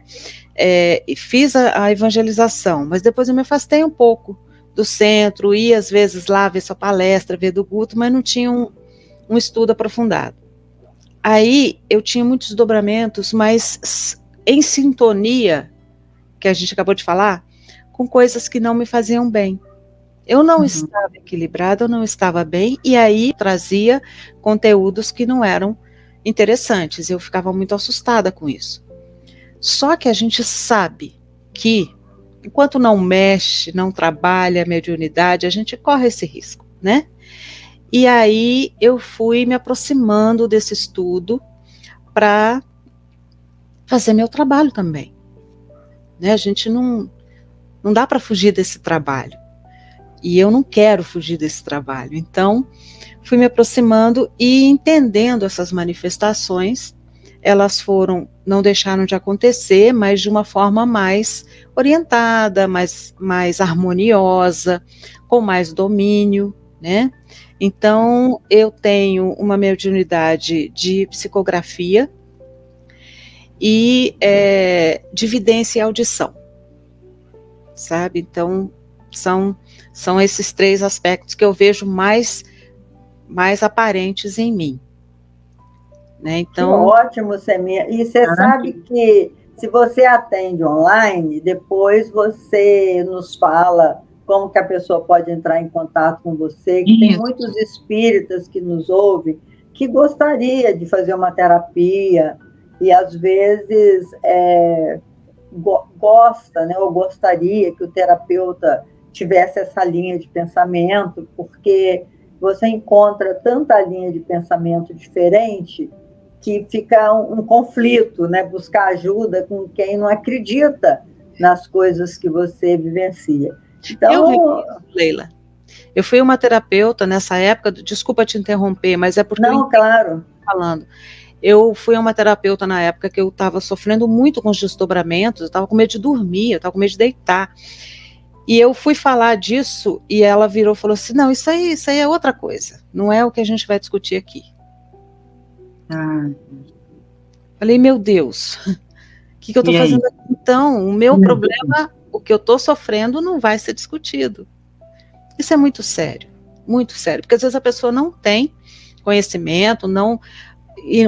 E fiz a evangelização, mas depois eu me afastei um pouco do centro, ia às vezes lá ver sua palestra, ver do Guto, mas não tinha um estudo aprofundado. Aí eu tinha muitos desdobramentos, mas em sintonia, que a gente acabou de falar, com coisas que não me faziam bem. Eu não estava equilibrada, eu não estava bem, e aí trazia conteúdos que não eram interessantes. Eu ficava muito assustada com isso. Só que a gente sabe que, enquanto não mexe, não trabalha a mediunidade, a gente corre esse risco, né? E aí eu fui me aproximando desse estudo para fazer meu trabalho também. Né? A gente não dá para fugir desse trabalho. E eu não quero fugir desse trabalho. Então, fui me aproximando e entendendo essas manifestações. Elas não deixaram de acontecer, mas de uma forma mais orientada, mais harmoniosa, com mais domínio, né? Então, eu tenho uma mediunidade de psicografia e de vidência e audição, sabe? Então, são esses 3 aspectos que eu vejo mais aparentes em mim. Né? Então, que ótimo, Seminha. E você sabe que se você atende online, depois você nos fala como que a pessoa pode entrar em contato com você, que tem muitos espíritas que nos ouvem, que gostaria de fazer uma terapia, e às vezes gosta, né, ou gostaria que o terapeuta tivesse essa linha de pensamento, porque você encontra tanta linha de pensamento diferente que fica um conflito, né, buscar ajuda com quem não acredita nas coisas que você vivencia. Então, Leila, eu fui uma terapeuta nessa época, desculpa te interromper, mas é porque não, claro, falando. Eu fui uma terapeuta na época que eu estava sofrendo muito com os desdobramentos, eu estava com medo de dormir, eu estava com medo de deitar. E eu fui falar disso e ela virou e falou assim, não, isso aí é outra coisa, não é o que a gente vai discutir aqui. Falei, meu Deus, o que eu estou fazendo aqui? Então, o meu problema, o que eu estou sofrendo não vai ser discutido. Isso é muito sério, porque às vezes a pessoa não tem conhecimento,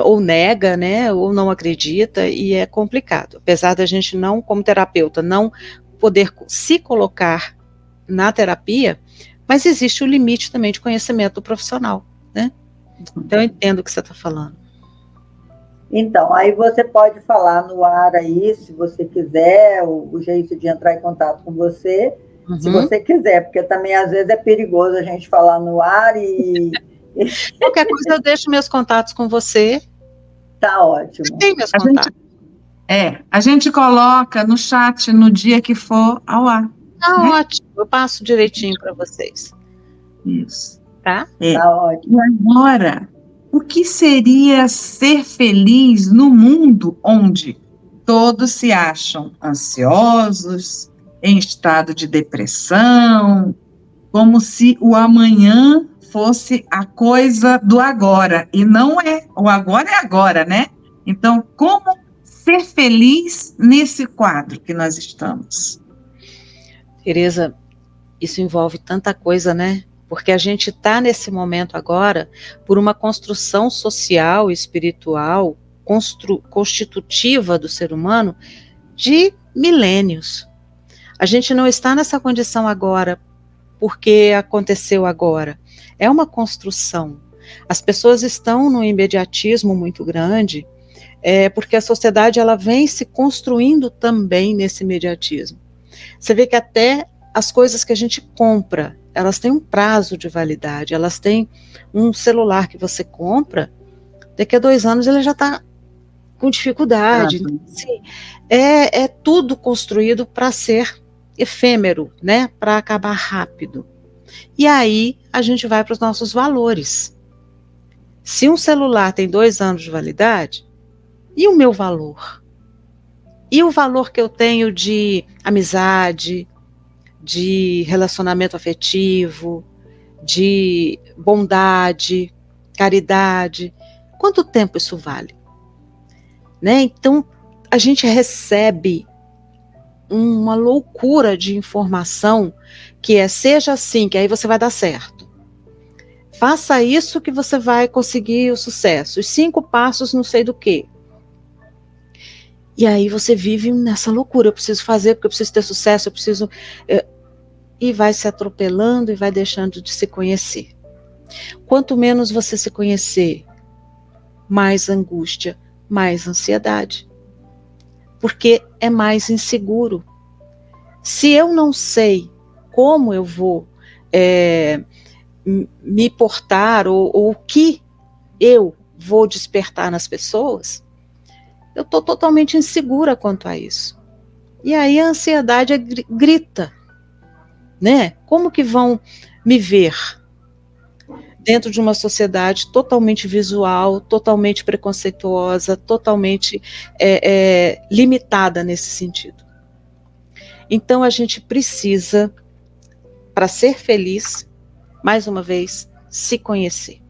ou nega, né, ou não acredita, e é complicado. Apesar da gente não, como terapeuta, não poder se colocar na terapia, mas existe o limite também de conhecimento do profissional, né? Então eu entendo o que você está falando. Então, aí você pode falar no ar aí, se você quiser, o jeito de entrar em contato com você, se você quiser, porque também às vezes é perigoso a gente falar no ar e... Qualquer coisa eu deixo meus contatos com você. Tá ótimo. Tem meus contatos. A gente coloca no chat no dia que for ao ar. Tá ótimo, eu passo direitinho para vocês. Isso. Tá? Tá ótimo. E agora, o que seria ser feliz no mundo onde todos se acham ansiosos, em estado de depressão, como se o amanhã fosse a coisa do agora, e não é, o agora é agora, né? Então, como ser feliz nesse quadro que nós estamos? Tereza, isso envolve tanta coisa, né? Porque a gente está nesse momento agora por uma construção social e espiritual constitutiva do ser humano de milênios. A gente não está nessa condição agora porque aconteceu agora. É uma construção. As pessoas estão num imediatismo muito grande, porque a sociedade ela vem se construindo também nesse imediatismo. Você vê que até as coisas que a gente compra, elas têm um prazo de validade, elas têm um celular que você compra, daqui a 2 anos ele já está com dificuldade. Então, assim, é tudo construído para ser efêmero, né? Para acabar rápido. E aí a gente vai para os nossos valores. Se um celular tem 2 anos de validade, e o meu valor? E o valor que eu tenho de amizade, de relacionamento afetivo, de bondade, caridade? Quanto tempo isso vale? Né? Então, a gente recebe uma loucura de informação que seja assim, que aí você vai dar certo. Faça isso que você vai conseguir o sucesso. Os 5 passos não sei do quê. E aí você vive nessa loucura. Eu preciso fazer porque eu preciso ter sucesso, eu preciso... E vai se atropelando e vai deixando de se conhecer. Quanto menos você se conhecer, mais angústia, mais ansiedade. Porque é mais inseguro. Se eu não sei como eu vou me portar ou o que eu vou despertar nas pessoas, eu estou totalmente insegura quanto a isso. E aí a ansiedade grita, né? Como que vão me ver dentro de uma sociedade totalmente visual, totalmente preconceituosa, totalmente limitada nesse sentido? Então a gente precisa, para ser feliz, mais uma vez, se conhecer.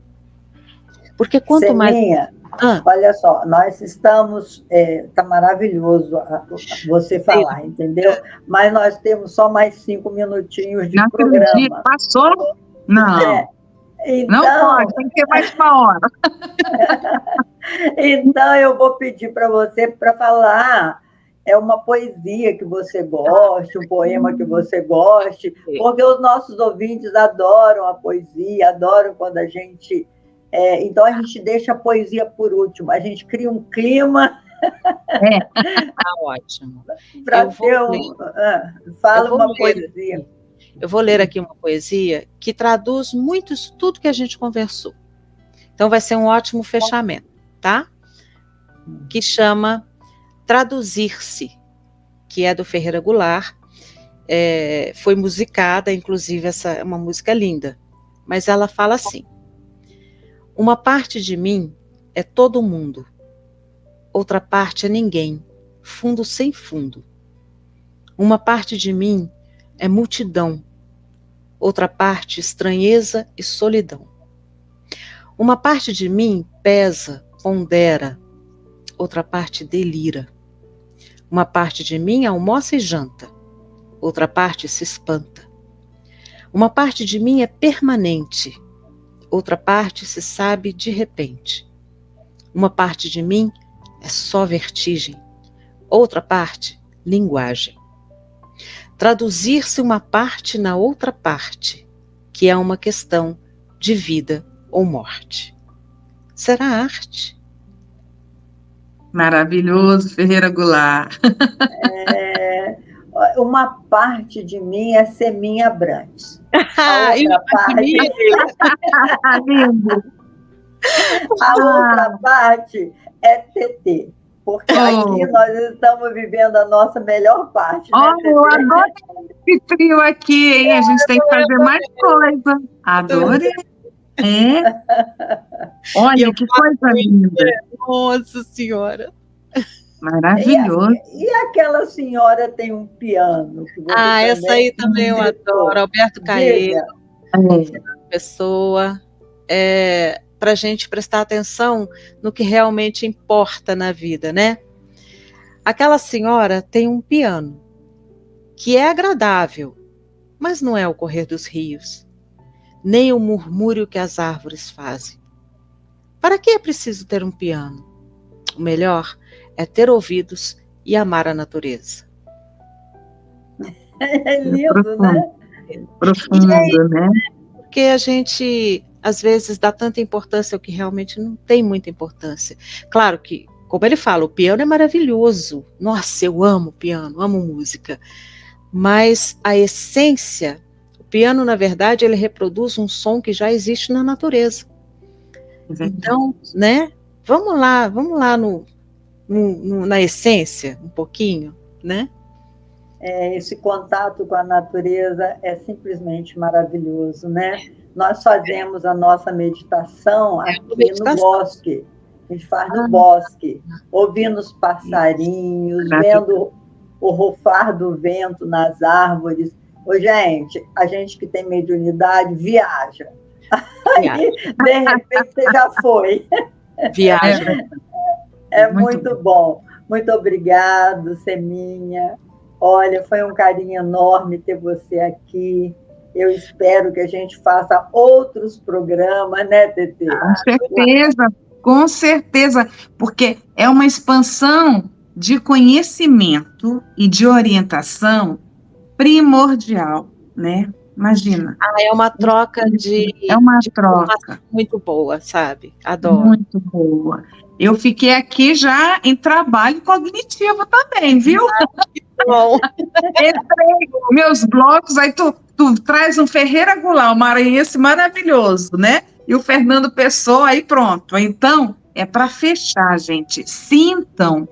Porque quanto Seninha, mais... olha só, nós estamos... Está maravilhoso você falar, entendeu? Mas nós temos só mais 5 minutinhos de programa. Acredito, passou? Não. Então, não pode, tem que ter mais 1 hora. Então, eu vou pedir para você para falar uma poesia que você goste, um poema que você goste, porque os nossos ouvintes adoram a poesia, adoram quando a gente... então, a gente deixa a poesia por último, a gente cria um clima... Tá ótimo. Para ter fala uma poesia. Eu vou ler aqui uma poesia que traduz muito isso tudo que a gente conversou. Então vai ser um ótimo fechamento, tá? Que chama Traduzir-se, que é do Ferreira Goulart. Foi musicada, inclusive essa é uma música linda. Mas ela fala assim: uma parte de mim é todo mundo, outra parte é ninguém, fundo sem fundo. Uma parte de mim é multidão, outra parte estranheza e solidão. Uma parte de mim pesa, pondera, outra parte delira. Uma parte de mim almoça e janta, outra parte se espanta. Uma parte de mim é permanente, outra parte se sabe de repente. Uma parte de mim é só vertigem, outra parte, linguagem. Traduzir-se uma parte na outra parte, que é uma questão de vida ou morte. Será arte? Maravilhoso, Ferreira Goulart. Uma parte de mim é Seminha Abrantes. A outra parte... A outra parte é TT. Porque aqui nós estamos vivendo a nossa melhor parte. Né, eu adoro esse trio aqui, hein? A gente tem que fazer mais coisa. Adorei. Olha, que coisa linda. Nossa Senhora. Maravilhoso. E aquela senhora tem um piano. Que você essa aí também eu adoro. Alberto Caeiro. Pessoa. Para a gente prestar atenção no que realmente importa na vida, né? Aquela senhora tem um piano, que é agradável, mas não é o correr dos rios, nem o murmúrio que as árvores fazem. Para que é preciso ter um piano? O melhor é ter ouvidos e amar a natureza. É lindo, né? Profundo, né? Porque a gente, às vezes, dá tanta importância ao que realmente não tem muita importância. Claro que, como ele fala, o piano é maravilhoso. Nossa, eu amo piano, amo música. Mas a essência, o piano, na verdade, ele reproduz um som que já existe na natureza. Então, né? Vamos lá na essência, um pouquinho, né? Esse contato com a natureza é simplesmente maravilhoso, né? Nós fazemos a nossa meditação aqui no bosque. A gente faz no bosque, ouvindo os passarinhos, vendo o rufar do vento nas árvores. Ô, gente, a gente que tem mediunidade viaja. Aí, de repente, você já foi. Viaja. É muito bom. Muito obrigado, Seminha. Olha, foi um carinho enorme ter você aqui. Eu espero que a gente faça outros programas, né, Tetê? Com certeza, porque é uma expansão de conhecimento e de orientação primordial, né? Imagina. É uma troca de troca muito boa, sabe? Adoro. Muito boa. Eu fiquei aqui já em trabalho cognitivo também, viu? Bom. Entrei meus blocos, aí tu traz um Ferreira Goulart, um maranhense maravilhoso, né? E o Fernando Pessoa, aí pronto. Então, é para fechar, gente. Sintam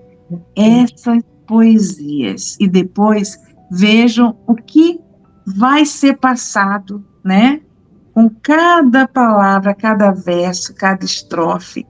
essas poesias e depois vejam o que vai ser passado, né? Com cada palavra, cada verso, cada estrofe,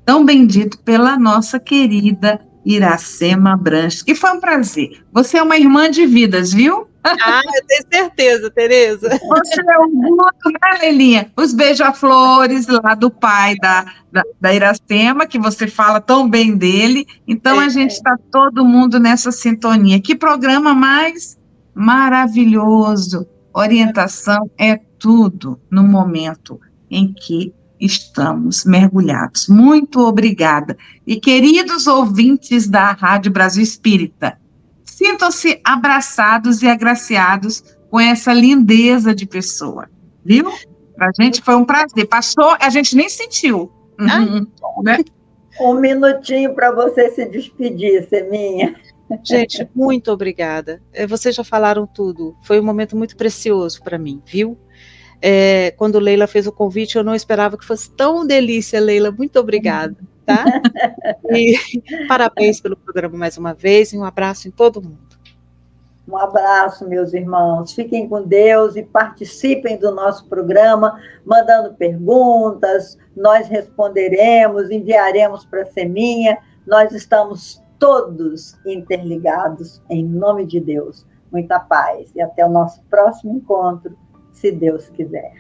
tão bendito pela nossa querida Iracema Branches, que foi um prazer. Você é uma irmã de vidas, viu? Eu tenho certeza, Tereza. Você é um guto, né, Leilinha? Os beija-flores lá do pai da Iracema, que você fala tão bem dele. Então, a gente está todo mundo nessa sintonia. Que programa mais maravilhoso. Orientação é tudo no momento em que estamos mergulhados. Muito obrigada. E, queridos ouvintes da Rádio Brasil Espírita, sintam-se abraçados e agraciados com essa lindeza de pessoa, viu? Para a gente foi um prazer. Passou, a gente nem sentiu. Né? Um minutinho para você se despedir, Seminha. Gente, muito obrigada. Vocês já falaram tudo. Foi um momento muito precioso para mim, viu? Quando Leila fez o convite, eu não esperava que fosse tão delícia, Leila. Muito obrigada, tá? E parabéns pelo programa mais uma vez e um abraço em todo mundo. Um abraço, meus irmãos. Fiquem com Deus e participem do nosso programa, mandando perguntas. Nós responderemos, enviaremos para a Seminha. Nós estamos todos interligados, em nome de Deus. Muita paz e até o nosso próximo encontro, se Deus quiser.